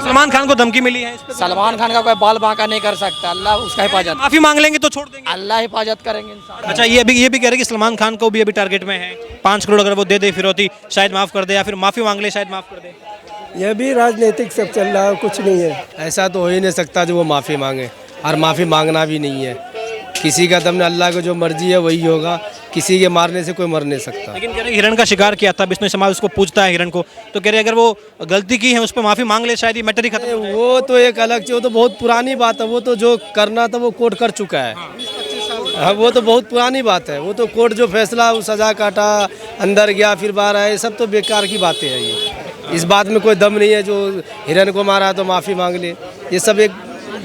सलमान खान को धमकी मिली है इस पे? सलमान खान का कोई बाल बांका नहीं कर सकता, अल्लाह उसका हिफाजत, माफी मांग लेंगे तो छोड़ देंगे। अल्लाह हिफाजत करेंगे इंसान। अच्छा, ये भी कह रहे कि सलमान खान को भी अभी टारगेट में है, 5 करोड़ अगर वो दे दे फिरौती शायद माफ कर दे, या फिर माफी मांग ले शायद माफ कर दे। यह भी राजनीतिक सब चल रहा है, कुछ नहीं है। ऐसा तो हो ही नहीं सकता जो वो माफ़ी मांगे, और माफ़ी मांगना भी नहीं है। किसी का दम अल्लाह को जो मर्जी है वही होगा, किसी के मारने से कोई मर नहीं सकता। लेकिन कह रहे हिरण का शिकार किया था, बिश्नोई समाज उसको पूछता है हिरण को, तो कह रहे अगर वो गलती की है उस पर माफी मांग ले शायद ये मैटर ही खत्म हो जाए। वो तो एक अलग चीज़, वो तो बहुत पुरानी बात है। वो तो जो करना था वो कोर्ट कर चुका है। हाँ, वो तो बहुत पुरानी बात है। वो तो कोर्ट जो फैसला, वो सजा काटा, अंदर गया फिर बाहर आए, सब तो बेकार की बातें हैं। ये इस बात में कोई दम नहीं है जो हिरण को मारा तो माफ़ी मांग ले, ये सब एक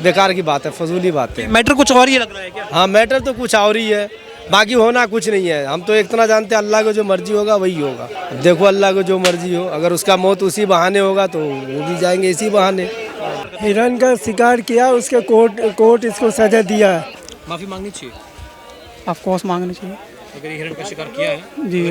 बेकार की बात है, फजूली बात है। मैटर कुछ और ही लग रहा है क्या? हाँ, मैटर तो कुछ और ही है, बाकी होना कुछ नहीं है। हम तो इतना जानते हैं अल्लाह को जो मर्जी होगा वही होगा। देखो अल्लाह को जो मर्जी हो, अगर उसका मौत उसी बहाने होगा तो वो भी जाएंगे इसी बहाने। हिरन का शिकार किया, उसके कोर्ट इसको सजा दिया है। माफी मांगनी चाहिए ऑफ कोर्स मांगनी चाहिए अगर ये हिरण का शिकार किया है जी।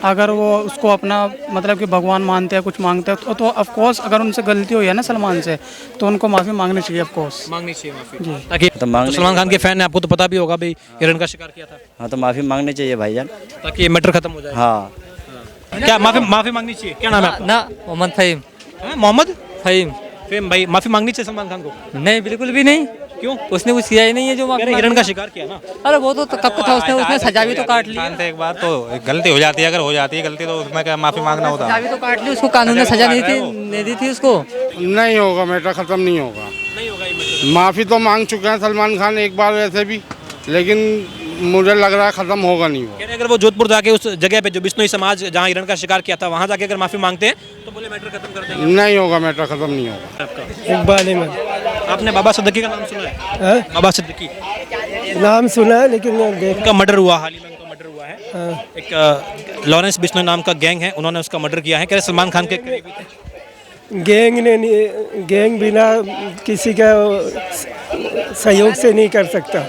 अगर वो उसको अपना मतलब कि भगवान मानते हैं, कुछ मांगते हैं, तो ऑफ कोर्स अगर उनसे गलती हुई है ना सलमान से, तो उनको माफ़ी मांगनी चाहिए ऑफ कोर्स। मांगनी चाहिए माफी जी, ताकि तो सलमान खान के फैन है, आपको तो पता भी होगा भाई हिरण का शिकार किया था। हाँ, तो माफ़ी मांगनी चाहिए भाईजान, ताकि ये मैटर खत्म हो जाए। हाँ। क्या माफी मांगनी चाहिए? क्या नाम है आपका? ना मोहम्मद फ़हीम। मोहम्मद फ़हीम फेम भाई, माफी मांगनी चाहिए सलमान खान को? नहीं, बिल्कुल भी नहीं। क्यों? उसने कुछ किया ही नहीं है जो माफी हिरण का शिकार किया ना। अरे वो तो कब का था, उसने सजा भी तो काट ली। एक बार तो गलती हो जाती है, अगर हो जाती है गलती तो उसमें क्या माफी मांगना होता सजा भी तो काट ली, उसको कानून ने सजा नहीं दी थी उसको। नहीं होगा, मैटर खत्म नहीं होगा। नहीं होगा। माफ़ी तो मांग चुके हैं सलमान खान एक बार वैसे भी, लेकिन मुझे लग रहा है खत्म होगा नहीं होगा। अगर वो जोधपुर जाके उस जगह पे जो बिश्नोई समाज जहाँ हिरण का शिकार किया था वहाँ जाके अगर माफी मांगते हैं तो बोले मैटर खत्म कर देंगे। नहीं होगा, मैटर खत्म नहीं होगा। इकबाल अहमद। आपने बाबा सिद्दीकी का नाम सुना है? बाबा सिद्दीकी नाम सुना है लेकिन देख। उनका मर्डर हुआ, हाल ही में उनका मर्डर हुआ है। एक लॉरेंस बिश्नोई नाम का गैंग है, उन्होंने उसका मर्डर किया है। कह रहे सलमान खान के करीबी थे। गैंग बिना किसी का सहयोग से नहीं कर सकता।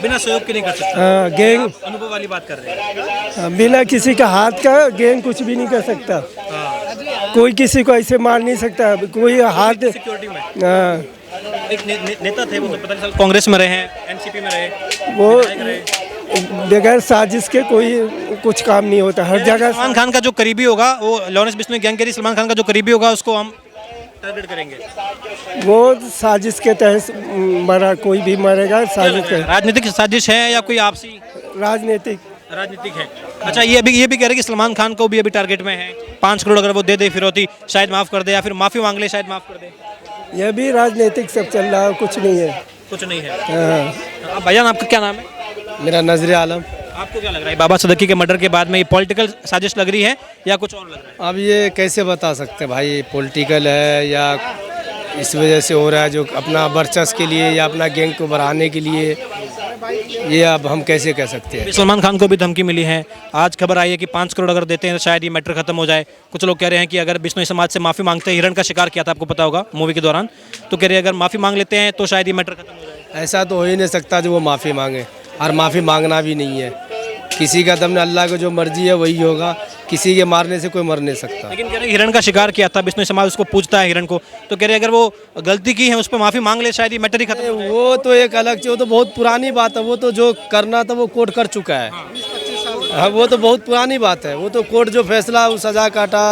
बिना सहयोग के नहीं कर सकता। हाँ, गैंग अनुभव वाली बात कर रहे हैं। बिना किसी का हाथ का गैंग कुछ भी नहीं कर सकता। कोई किसी को ऐसे मार नहीं सकता, कोई हाथ। सिक्योरिटी में हाँ, एक नेता थे, वो तो पता नहीं कांग्रेस में रहे हैं, एनसीपी में रहे, वो बगैर साजिश के कोई कुछ काम नहीं होता हर जगह। सलमान खान का जो करीबी होगा, वो लॉरेंस बिश्नोई गैंग के सलमान खान का जो करीबी होगा उसको हम टारगेट करेंगे। वो साजिश के तहत मरा, कोई भी मरेगा साजिश के। राजनीतिक साजिश है या कोई आपसी? राजनीतिक है। अच्छा, ये भी कह रहे कि सलमान खान को भी अभी टारगेट में है, 5 करोड़ अगर वो दे दे फिरौती शायद माफ कर दे, या फिर माफी मांग ले शायद माफ कर दे। यह भी राजनीतिक सब चल रहा है, कुछ नहीं है। कुछ नहीं है। हाँ। भैया आपका क्या नाम है? मेरा नजर आलम। आपको क्या लग रहा है बाबा सिद्दीकी के मर्डर के बाद में ये पॉलिटिकल साजिश लग रही है या कुछ और लग रहा है? अब ये कैसे बता सकते हैं भाई, पॉलिटिकल है या इस वजह से हो रहा है जो अपना वर्चस्व के लिए या अपना गैंग को बढ़ाने के लिए, ये अब हम कैसे कह सकते हैं। सलमान खान को भी धमकी मिली है। आज खबर आई है कि 5 करोड़ अगर देते हैं तो शायद ये मैटर खत्म हो जाए। कुछ लोग कह रहे हैं कि अगर बिश्नोई समाज से माफ़ी मांगते हैं, हिरण का शिकार किया था आपको पता होगा मूवी के दौरान, तो कह रहे हैं अगर माफ़ी मांग लेते हैं तो शायद ये मैटर खत्म हो जाए। ऐसा तो हो ही नहीं सकता जो वो माफ़ी मांगे, और माफ़ी मांगना भी नहीं है। किसी का दम अल्लाह को जो मर्जी है वही होगा, किसी के मारने से कोई मर नहीं सकता। लेकिन कह रहे हिरण का शिकार किया था, बिश्नोई समाज उसको पूछता है हिरण को, तो कह रहे अगर वो गलती की है उस पर माफ़ी मांग ले शायद ये मैटर ही खत्म हो जाए। वो तो एक अलग चीज़, वो तो बहुत पुरानी बात है। वो तो जो करना था वो कोर्ट कर चुका है। हाँ, वो तो बहुत पुरानी बात है। वो तो कोर्ट जो फैसला, वो सजा काटा,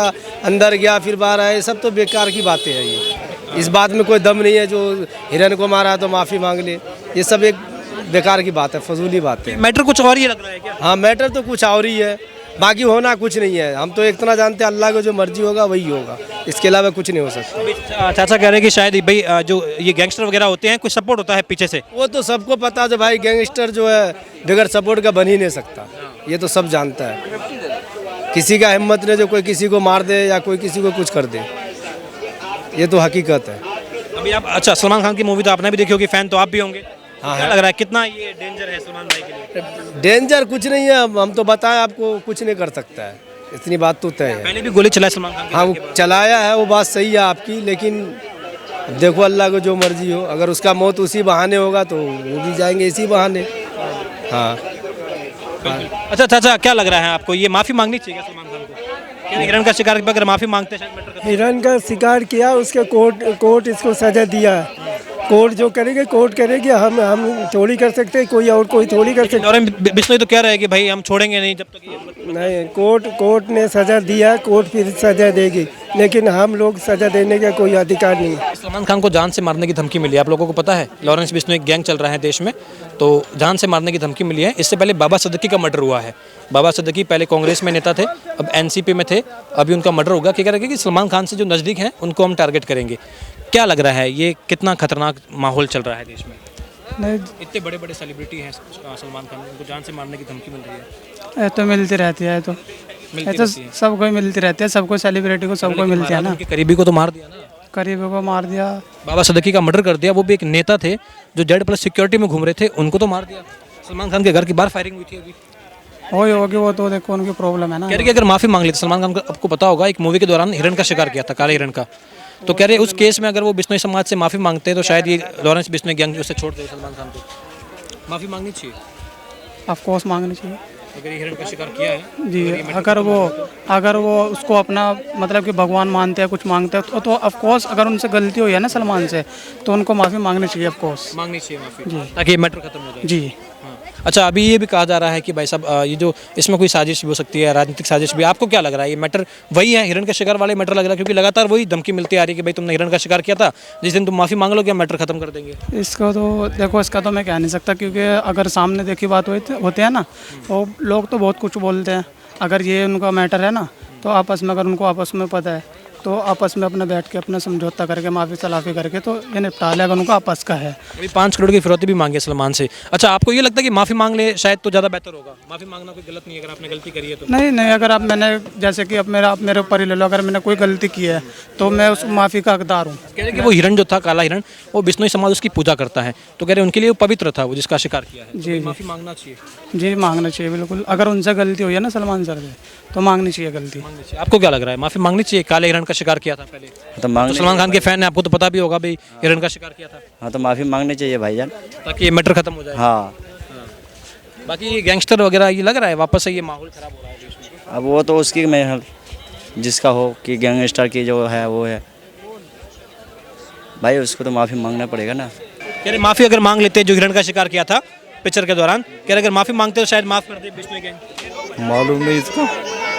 अंदर गया फिर बाहर आए, सब तो बेकार की बातें हैं। ये इस बात में कोई दम नहीं है जो हिरण को मारा तो माफ़ी मांग ले, ये सब एक बेकार की बात है, फजूली बात है। मैटर कुछ और ही लग रहा है क्या? हाँ, मैटर तो कुछ और ही है, बाकी होना कुछ नहीं है। हम तो इतना जानते हैं अल्लाह को जो मर्जी होगा वही होगा, इसके अलावा कुछ नहीं हो सकता। चाचा कह रहे हैं कि शायद भाई जो ये गैंगस्टर वगैरह होते हैं कुछ सपोर्ट होता है पीछे से। वो तो सबको पता है भाई, गैंगस्टर जो है बगैर सपोर्ट का बन ही नहीं सकता, ये तो सब जानता है। किसी का हिम्मत नहीं जो कोई किसी को मार दे या कोई किसी को कुछ कर दे, ये तो हकीकत है। अभी आप, अच्छा, सलमान खान की मूवी तो आपने भी देखी होगी, फैन तो आप भी होंगे। हाँ, क्या लग रहा है कितना ये डेंजर है सलमान भाई के लिए? डेंजर कुछ नहीं है, हम तो बताएं आपको, कुछ नहीं कर सकता है, इतनी बात तो तय है। पहले भी गोली चलाई सलमान खान। हाँ, वो चलाया है, वो बात सही है आपकी, लेकिन देखो अल्लाह को जो मर्जी हो, अगर उसका मौत उसी बहाने होगा तो वो भी जाएंगे इसी बहाने। हाँ। अच्छा चाचा, क्या लग रहा है आपको, ये माफ़ी मांगनी चाहिए सलमान खान को? हिरण का शिकार पे अगर माफी मांगते हैं शायद मैटर खत्म। हिरन का शिकार किया, उसके कोर्ट इसको सजा दिया है। कोर्ट जो करेगी कोर्ट करेगी, हम थोड़ी कर सकते हैं, कोई थोड़ी कर सकते। लॉरेंस बिश्नोई तो कह रहे हैं कि भाई हम छोड़ेंगे नहीं जब तक ये नहीं, कोर्ट ने सजा दिया, कोर्ट फिर सजा देगी, लेकिन हम लोग सजा देने का कोई अधिकार नहीं है। सलमान खान को जान से मारने की धमकी मिली है, आप लोगों को पता है। लॉरेंस बिश्नोई एक गैंग चल रहा है देश में, तो जान से मारने की धमकी मिली है। इससे पहले बाबा सिद्दीकी का मर्डर हुआ है। बाबा सिद्दीकी पहले कांग्रेस में नेता थे, अब एनसीपी में थे, अभी उनका मर्डर होगा। क्या कह रहे हैं कि सलमान खान से जो नज़दीक हैं उनको हम टारगेट करेंगे। क्या लग रहा है ये कितना खतरनाक माहौल चल रहा है देश में? नहीं, इतने बड़े बड़े सेलिब्रिटी हैं सलमान खान, उनको जान से मारने की धमकी मिल रही है। ये तो मिलती रहती है, तो सबको ही मिलती रहती है, सबको सेलिब्रिटी को सबको मिलती है ना। उनके करीबी को तो मार दिया ना, करीबी को मार दिया। बाबा सिद्दीकी का मर्डर कर दिया। वो भी एक नेता थे जो Z+ सिक्योरिटी में घूम रहे थे, उनको तो मार दिया। सलमान खान के घर के बाहर फायरिंग हुई थी अभी। होगी वो तो देखो उनकी प्रॉब्लम है ना। कह रहे कि अगर माफी मांग लेते सलमान खान को, आपको पता होगा एक मूवी के दौरान हिरण का शिकार किया था, काले हिरण का, तो कह रहे उस केस में अगर वो बिश्नोई समाज से माफी मांगते तो शायद ये लॉरेंस बिश्नोई गैंग उसे छोड़ दे सलमान खान को। माफी मांगनी चाहिए, ऑफ कोर्स मांगनी चाहिए अगर ये हिरण का शिकार किया है जी। अगर वो उसको अपना मतलब कि भगवान मानते हैं, कुछ मांगते हैं, तो ऑफ कोर्स अगर उनसे गलती हुई है ना सलमान से, तो उनको माफ़ी मांगनी चाहिए ऑफ कोर्स। मांगनी चाहिए माफी, ताकि ये मैटर खत्म हो जाए। जी। अच्छा, अभी ये भी कहा जा रहा है कि भाई साहब ये जो इसमें कोई साजिश भी हो सकती है, राजनीतिक साजिश भी। आपको क्या लग रहा है, ये मैटर वही है, हिरण का शिकार वाले मैटर लग रहा है? क्योंकि लगातार वही धमकी मिलती आ रही है कि भाई तुमने हिरण का शिकार किया था, जिस दिन तुम माफ़ी मांग लो क्या मैटर खत्म कर देंगे। इसका तो देखो, इसका तो मैं कह नहीं सकता, क्योंकि अगर सामने देखी बात होती है ना, तो लोग तो बहुत कुछ बोलते हैं। अगर ये उनका मैटर है ना, तो आपस में अगर उनको आपस में पता है, तो आपस में अपना बैठ के अपना समझौता करके माफ़ी तलाफ़ी करके तो ये निपटा ले, अगर उनको आपस का है। अभी 5 करोड़ की फिरौती भी मांगी सलमान से। अच्छा, आपको ये लगता है कि माफ़ी मांग ले शायद तो ज़्यादा बेहतर होगा? माफ़ी मांगना कोई गलत नहीं है अगर आपने गलती करी है तो। नहीं, अगर आप मैंने जैसे कि अब आप मेरे ऊपर ही ले लो, अगर मैंने कोई गलती की है तो मैं उस माफ़ी का हकदार हूँ। कह रहे कि वो हिरण जो था, काला हिरण, वो बिश्नोई समाज उसकी पूजा करता है, तो कह रहे उनके लिए वो पवित्र था, वो जिसका शिकार किया है। जी, माफ़ी मांगना चाहिए। जी, मांगना चाहिए बिल्कुल। अगर उनसे गलती हुई है ना सलमान सर से, तो मांगनी चाहिए गलती। आपको क्या लग रहा है, माफ़ी मांगनी चाहिए? काले हिरण का शिकार किया था पहले, तो मांग तो सलमान खान के फैन है, आपको तो पता भी होगा भाई हिरण का शिकार किया था, हाँ, तो माफ़ी मांगनी चाहिए भाईजान। ताकि ये मैटर खत्म हो जाए। हाँ, बाकी ये गैंगस्टर वगैरह, ये लग रहा है वापस से ये माहौल खराब हो रहा है देश में। अब वो तो उसकी मैं जिसका हो कि गैंगस्टर की जो है वो है भाई, उसको तो माफ़ी मांगना पड़ेगा ना। कह रहे माफ़ी अगर मांग लेते जो हिरण का शिकार किया था पिक्चर के दौरान, कह रहे अगर माफ़ी मांगते तो शायद माफ़ कर दे बिश्नोई गैंग। मालूम नहीं इसको,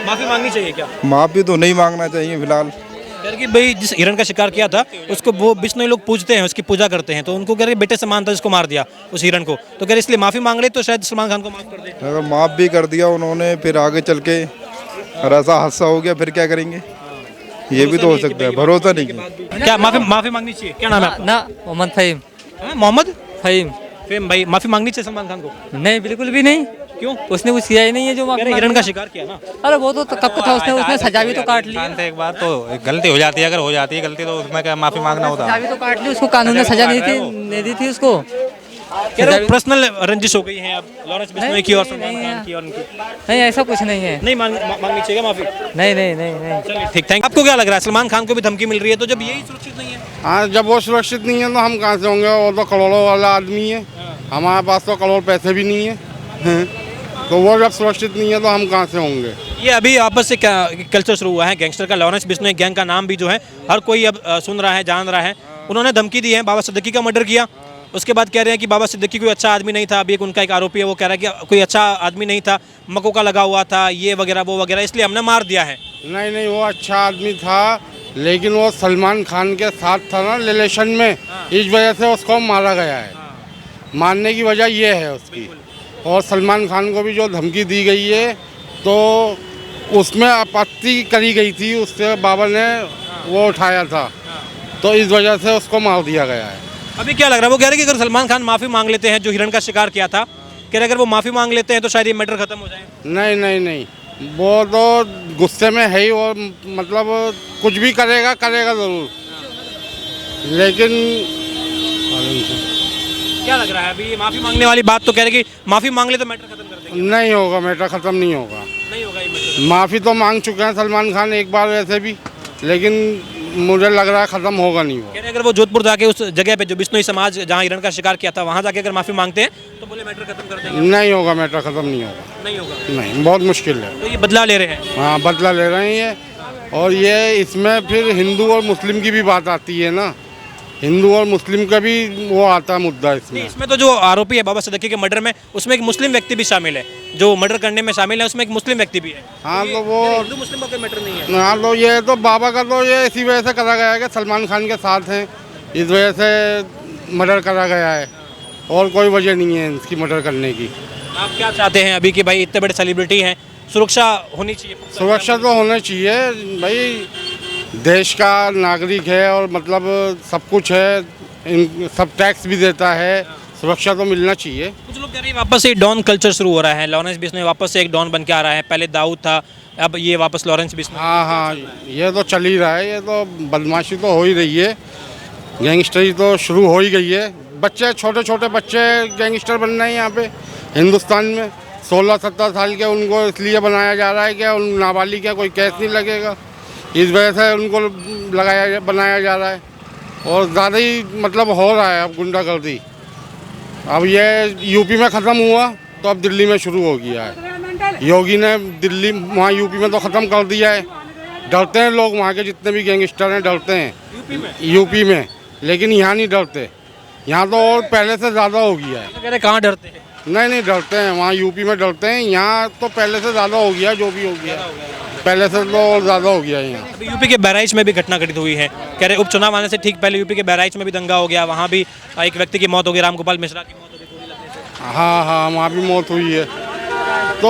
माफ़ी मांगनी चाहिए क्या? माफ़ी तो नहीं मांगना चाहिए फिलहाल। कह रहे कि भाई जिस हिरण का शिकार किया था उसको वो बिश्नोई लोग पूजते हैं, उसकी पूजा करते हैं, तो उनको कह रहे बेटे समान था जिसको मार दिया उस हिरण को, तो कह रहे इसलिए माफ़ी मांग ले तो शायद सलमान खान को माफ़ कर दे। अगर माफ़ भी कर दिया उन्होंने, फिर आगे चल के अगर ऐसा हादसा हो गया फिर क्या करेंगे, ये भी तो हो सकता है। भरोसा नहीं है। क्या माफ़ी मांगनी चाहिए? क्या नाम है आपका? ना मोहम्मद फ़हीम। मोहम्मद फ़हीम। फेम भाई, माफ़ी मांगनी चाहिए सलमान खान को? नहीं, बिल्कुल भी नहीं। क्यों? उसने कुछ किया ही नहीं है जो कह रहे हिरण का शिकार किया ना। अरे वो तो कब का था, उसने सजा भी तो काट ली। इंसान थे एक बार, तो गलती हो जाती है, अगर हो जाती है गलती तो उसमें क्या माफ़ी मांगना होता सजा है। भी तो काट ली, उसको कानून ने सजा नहीं दी थी उसको। कह रहे पर्सनल रंजिश हो गई है अब लॉरेंस बिश्नोई की और सलमान खान की और उनकी। नहीं, ऐसा कुछ नहीं है। नहीं मांगनी चाहिए माफ़ी? नहीं। चलिए ठीक, थैंक। आपको क्या लग रहा है, सलमान खान को भी धमकी मिल रही है, तो जब यही सुरक्षित नहीं है? हाँ, जब वो सुरक्षित नहीं है तो हम कहाँ से होंगे? वो तो करोड़ों वाला आदमी है, हमारे पास तो करोड़ पैसे भी नहीं है, तो वो जब सुरक्षित नहीं है तो हम कहाँ से होंगे? ये अभी आपस से क्या कल्चर शुरू हुआ है गैंगस्टर का। लॉरेंस बिश्नोई गैंग का नाम भी जो है हर कोई अब सुन रहा है, जान रहा है। उन्होंने धमकी दी है, बाबा सिद्दीकी का मर्डर किया, उसके बाद कह रहे हैं कि बाबा सिद्दीकी कोई अच्छा आदमी नहीं था। अभी उनका एक आरोपी है, वो कह रहा है कि कोई अच्छा आदमी नहीं था, मकों का लगा हुआ था, ये वगैरह वो वगैरह, इसलिए हमने मार दिया है। नहीं, वो अच्छा आदमी था, लेकिन वो सलमान खान के साथ था ना रिलेशन में, इस वजह से उसको मारा गया है। मारने की वजह ये है उसकी। और सलमान खान को भी जो धमकी दी गई है, तो उसमें आपत्ति करी गई थी, उससे बाबा ने वो उठाया था, तो इस वजह से उसको मार दिया गया है। अभी क्या लग रहा है, वो कह रहे हैं कि अगर सलमान खान माफ़ी मांग लेते हैं जो हिरण का शिकार किया था, कह रहे अगर वो माफ़ी मांग लेते हैं तो शायद ये मैटर खत्म हो जाए। नहीं, वो तो गुस्से में है ही, वो मतलब कुछ भी करेगा ज़रूर, लेकिन क्या लग रहा है अभी माफ़ी मांगने वाली बात, तो कह रहे कि माफ़ी मांग ले तो मैटर खत्म कर देंगे? नहीं होगा, मैटर ख़त्म नहीं होगा। नहीं होगा ये मैटर। माफ़ी तो मांग चुके हैं सलमान खान एक बार वैसे भी, लेकिन मुझे लग रहा है ख़त्म होगा नहीं वो। कह रहे अगर वो जोधपुर जाके उस जगह पे जो बिश्नोई समाज जहाँ हिरण का शिकार किया था वहाँ जाके अगर माफ़ी मांगते हैं तो बोले मैटर खत्म कर देंगे। नहीं होगा, मैटर ख़त्म नहीं होगा, नहीं होगा, नहीं, बहुत मुश्किल है। तो ये बदला ले रहे हैं। हाँ, बदला ले रहे हैं ये। और ये इसमें फिर हिंदू और मुस्लिम की भी बात आती है ना, हिंदू और मुस्लिम का भी वो आता है मुद्दा इसमें। इसमें तो जो आरोपी है बाबा सिद्दीकी के मर्डर में, उसमें एक मुस्लिम व्यक्ति भी शामिल है, जो मर्डर करने में शामिल है उसमें एक मुस्लिम व्यक्ति भी है। हाँ, तो वो हिंदू मुस्लिम का कोई मैटर नहीं है। हाँ, तो ये तो बाबा का तो ये इसी वजह से करा गया है कि सलमान खान के साथ हैं, इस वजह से मर्डर करा गया है, और कोई वजह नहीं है इसकी मर्डर करने की। आप क्या चाहते हैं अभी कि भाई इतने बड़े सेलिब्रिटी हैं, सुरक्षा होनी चाहिए? सुरक्षा तो होना चाहिए भाई, देश का नागरिक है और मतलब सब कुछ है, सब टैक्स भी देता है, सुरक्षा तो मिलना चाहिए। कुछ लोग कह रहे हैं वापस से डॉन कल्चर शुरू हो रहा है, लॉरेंस बिश्नोई वापस से एक डॉन बन के आ रहा है, पहले दाऊद था, अब ये वापस लॉरेंस बिश्नोई। हाँ हाँ, ये तो चल ही रहा है, ये तो बदमाशी तो हो ही रही है, गैंगस्टरी तो शुरू हो ही गई है। बच्चे, छोटे छोटे बच्चे गैंगस्टर बन रहे हैं यहाँ पे हिंदुस्तान में, 16-17 साल के, उनको इसलिए बनाया जा रहा है कि उन नाबालिग का कोई केस नहीं लगेगा, इस वजह से उनको बनाया जा रहा है। और ज़्यादा ही मतलब हो रहा है अब गुंडागर्दी। अब ये यूपी में ख़त्म हुआ तो अब दिल्ली में शुरू हो गया है। योगी ने दिल्ली, वहाँ यूपी में तो ख़त्म कर दिया है। डरते हैं लोग, वहाँ के जितने भी गैंगस्टर हैं डरते हैं यूपी में, लेकिन यहाँ नहीं डरते। यहाँ तो और पहले से ज़्यादा हो गया है। तो कह रहे कहाँ डरते हैं? नहीं डरते हैं, वहाँ यूपी में डरते हैं, यहाँ तो पहले से ज़्यादा हो गया, जो भी हो गया पहले से तो और ज़्यादा हो गया यहाँ। अभी यूपी के बहराइच में भी घटना घटित हुई है, कह रहे उपचुनाव आने से ठीक पहले यूपी के बहराइच में भी दंगा हो गया, वहाँ भी एक व्यक्ति की मौत हो गई, रामगोपाल मिश्रा की मौत हो गई गोली लगने से। हाँ हाँ, वहाँ भी मौत हुई है। तो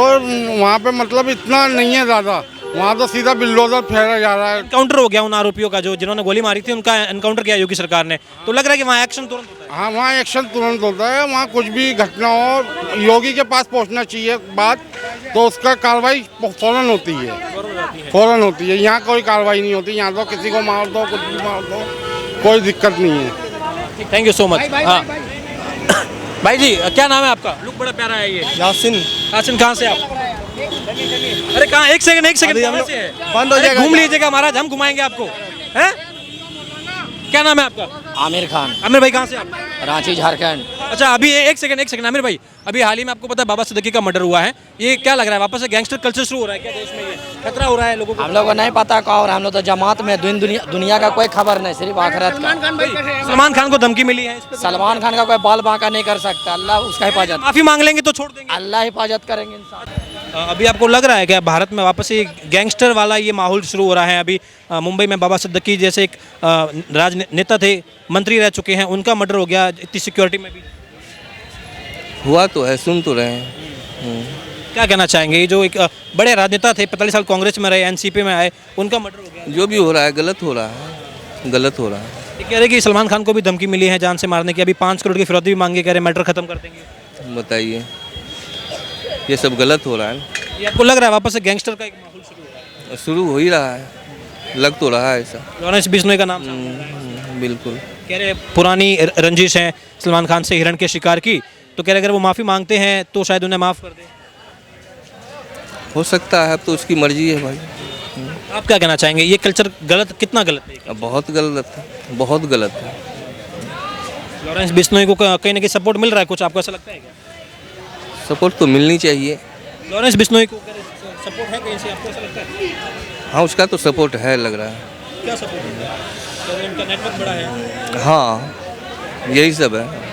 वहाँ पे मतलब इतना नहीं है ज़्यादा, वहाँ तो सीधा बिल्डोजर फेरा जा रहा है। एनकाउंटर हो गया उन आरोपियों का, जो जिन्होंने गोली मारी थी उनका एनकाउंटर किया योगी सरकार ने, तो लग रहा है कि वहाँ एक्शन तुरंत होता है। हाँ, वहाँ एक्शन तुरंत होता है, वहाँ कुछ भी घटना हो योगी के पास पहुँचना चाहिए बात, तो उसका कार्रवाई फ़ौरन होती है, फ़ौरन होती है। यहाँ कोई कार्रवाई नहीं होती, यहाँ तो किसी को मार दो, कुछ भी मार दो, कोई दिक्कत नहीं है। Thank you so much. हाँ भाई जी, क्या नाम है आपका? लुक बड़ा प्यारा है ये। यासिन। यासिन, कहाँ से आप? अरे कहाँ, एक सेकंड कहाँ से है? बंद हो जाएगा, घूम लीजिएगा महाराज, हम घुमाएंगे आपको। हैं? क्या नाम है आपका? आमिर खान, आमिर भाई, कहाँ से आप? रांची झारखंड। अच्छा, अभी एक सेकंड आमिर भाई, अभी हाल ही में आपको पता है बाबा सिद्दीकी का मर्डर हुआ है, ये क्या लग रहा है वापस से गैंगस्टर कल्चर शुरू हो रहा है क्या देश में? ये खतरा हो रहा है लोगों को? हम लोग को नहीं पता कौन, हम लोग तो जमात में दुनिया का कोई खबर नहीं, सिर्फ आखिरत का। सलमान खान को धमकी मिली है, इस पे सलमान खान का कोई बाल बांका नहीं कर सकता, अल्लाह उसका हिफाजत, माफी मांग लेंगे तो छोड़ देंगे। अल्लाह हिफाजत करेंगे इंसान। अभी आपको लग रहा है कि भारत में वापस से गैंगस्टर वाला ये माहौल शुरू हो रहा है? अभी मुंबई में बाबा सिद्दीकी जैसे एक राजनेता थे, मंत्री रह चुके हैं, उनका मर्डर हो गया, इतनी सिक्योरिटी में भी हुआ तो है, सुन तो रहे हैं। क्या कहना चाहेंगे? ये जो एक बड़े राजनेता थे, 45 साल कांग्रेस में रहे, एनसीपी में आए, उनका मर्डर हो गया। जो भी हो रहा है गलत हो रहा है, गलत हो रहा है। ये कह रहे कि सलमान खान को भी धमकी मिली है जान से मारने की, अभी 5 करोड़ की फिरौती भी मांगे, कह रहे मैटर खत्म कर देंगे। बताइए, ये सब गलत हो रहा है। ये आपको लग रहा है वापस से गैंगस्टर का एक माहौल शुरू हो रहा है? शुरू हो ही रहा है, लग तो रहा है ऐसा। लॉरेंस बिश्नोई का नाम सामने आ रहा है। बिल्कुल। कह रहे पुरानी रंजिश है सलमान खान से हिरण के शिकार की, तो कह रहे अगर वो माफ़ी मांगते हैं तो शायद उन्हें माफ़ कर दे। हो सकता है, अब तो उसकी मर्जी है भाई। आप क्या कहना चाहेंगे? ये कल्चर गलत, कितना गलत है? बहुत गलत है, बहुत गलत है। लॉरेंस बिश्नोई को कहीं ना कहीं सपोर्ट मिल रहा है कुछ, आपको ऐसा लगता है क्या? सपोर्ट तो मिलनी चाहिए। लॉरेंस बिश्नोई को सपोर्ट है कहीं से, आपको ऐसा लगता है? हाँ, उसका तो सपोर्ट है लग रहा है। क्या सपोर्ट है? उनका नेटवर्क बड़ा है। हाँ, यही सब है।